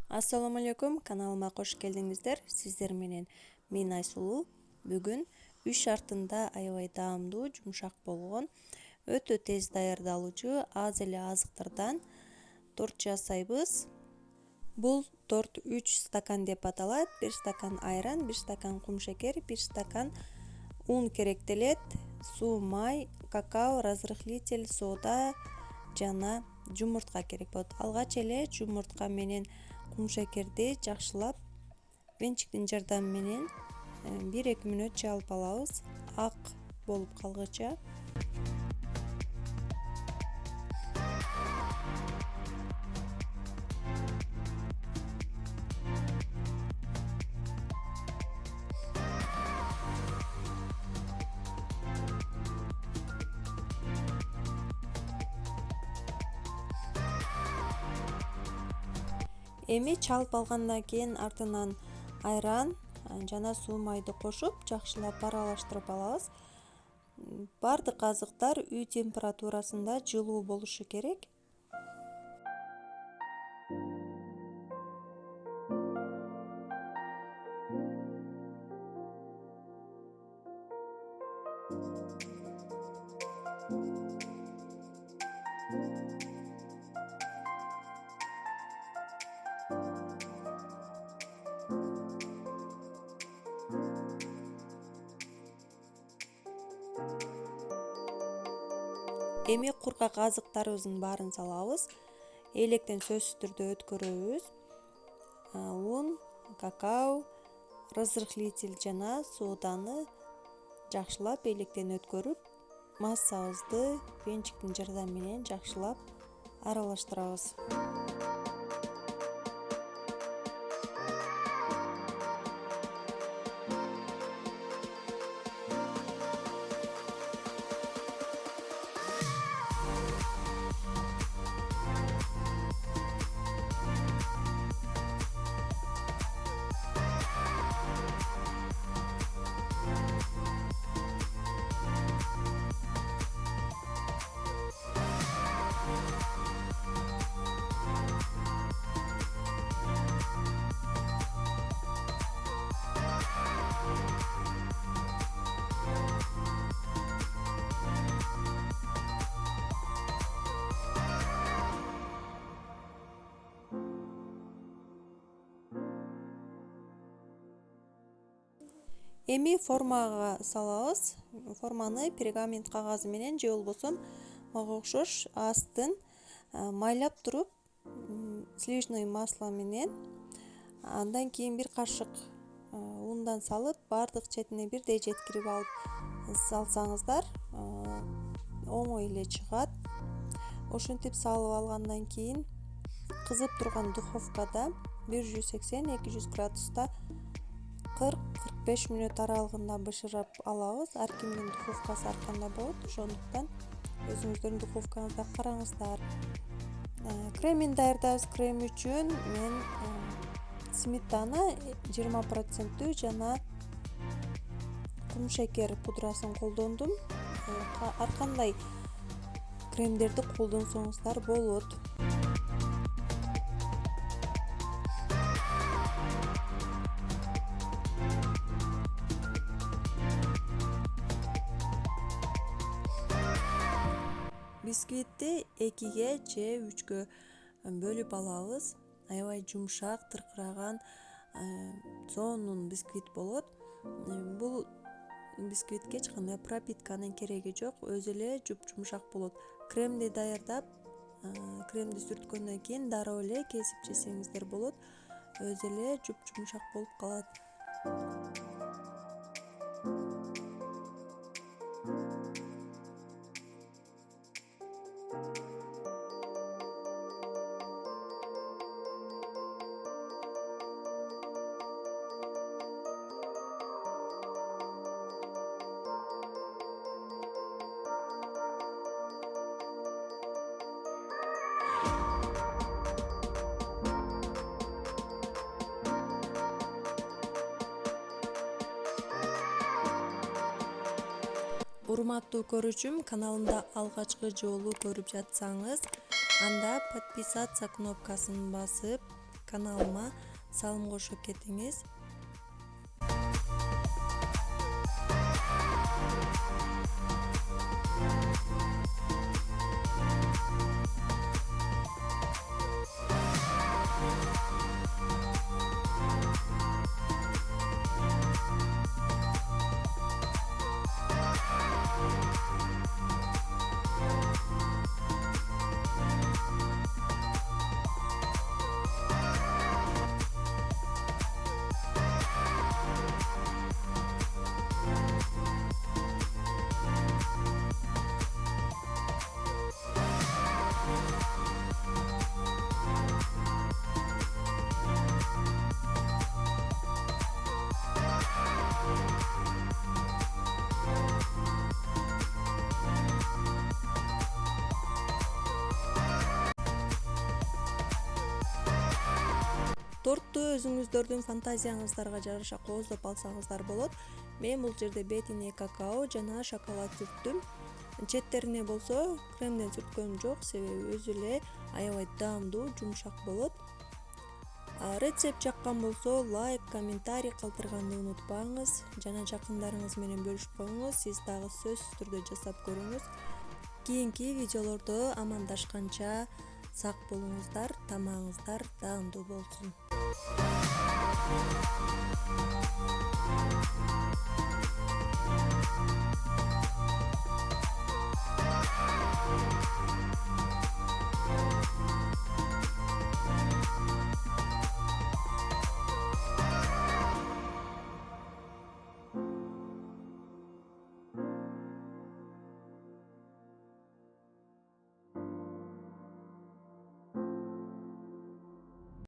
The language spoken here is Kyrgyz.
Ассаламу алейкум, каналыма кош келдиңиздер. Сиздер менен мен Айсулуу. Бүгүн үй шартында аябай даамдуу, жумшак болгон, өтө тез даярдалуучу аз эле азыктардан торт жасайбыз. Бул торт 3 стакан деп аталат. 1 стакан айран, 1 стакан кумшекер, 1 стакан ун керектелет. Суу, май, какао, разрыхлитель, сода жана жумуртка керек болот. Алгач эле жумуртка менен кумшекерди жакшылап венчиктин жардамы менен 1-2 мүнөт жаап алабыз, ак болуп калгыча. Эми чалып алгандан кийин артынан айран жана суу, майды кошуп жакшылап аралаштырып алабыз. Бардык азыктар үй температурасында жылуу болушу керек. Эми кургак азыктарыбыздын баарын салабыз. Электен сөзсүз түрдө өткөрөбүз. Un, какао, разрыхлитель жана соданы жакшылап электен өткөрүп, массабызды венчиктин жардамы менен жакшылап аралаштырабыз. Эми формага салабыз. Форманы пергамент кагазы менен же болбосо мага окшош астын майлап туруп сливочный масло менен, андан кийин 1 кашык ундан салып, бардык четине бирдей жеткирип алып салсаңыздар оңой эле чыгат. Ошентип салып алгандан кийин кызып турган духовкада 180-200 градуста 40-45 мүнөт аралыгында бышырап алабыз. Ар кимдин духовкасы ар кандай болот, ошондуктан өзүңүздөрдүн духовкаңызда караңыздар. Кремин даярдайбыз. Крем үчүн мен сметана 20% жана кумшекер пудрасын колдондум. Ар кандай кремдерди колдонсоңуздар болот. Бисквитти 2-ге же 3-кө бөлүп алабыз. Аябай жумшак, тыркыраган сонун бисквит болот. Бул бисквитке эч кандай пропитканын кереги жок, өзү эле жумшак болот. Кремди даярдап, кремди сүрткөндөн кийин дароо эле кесип жесеңиздер болот. Өзү эле жумшак болуп калат. Урматтуу көрүүчүм, каналымда алгачкы жолу көрүп жатсаңыз, анда подписаться кнопкасын басып, каналыма салым кошуп кетиңиз. Торту өзүңүздөрдүн фантазияңыздарга жараша кооздоп алсаңыздар болот. Мен бул жерде бетине какао жана шоколад сүрттүм. Четтерине болсо кремден сүрткөнүм жок, себеби өзү эле аябай даамдуу, жумшак болот. Рецепт жаккан болсо лайк, комментарий калтырганды унутпаңыз жана жакындарыңыз менен бөлүшүп коюңуз. Сиз дагы сөзсүз түрдө жасап көрүңүз. Кийинки видеолордо амандашканча сак болуңуздар, тамагыңыздар даамдуу болсун.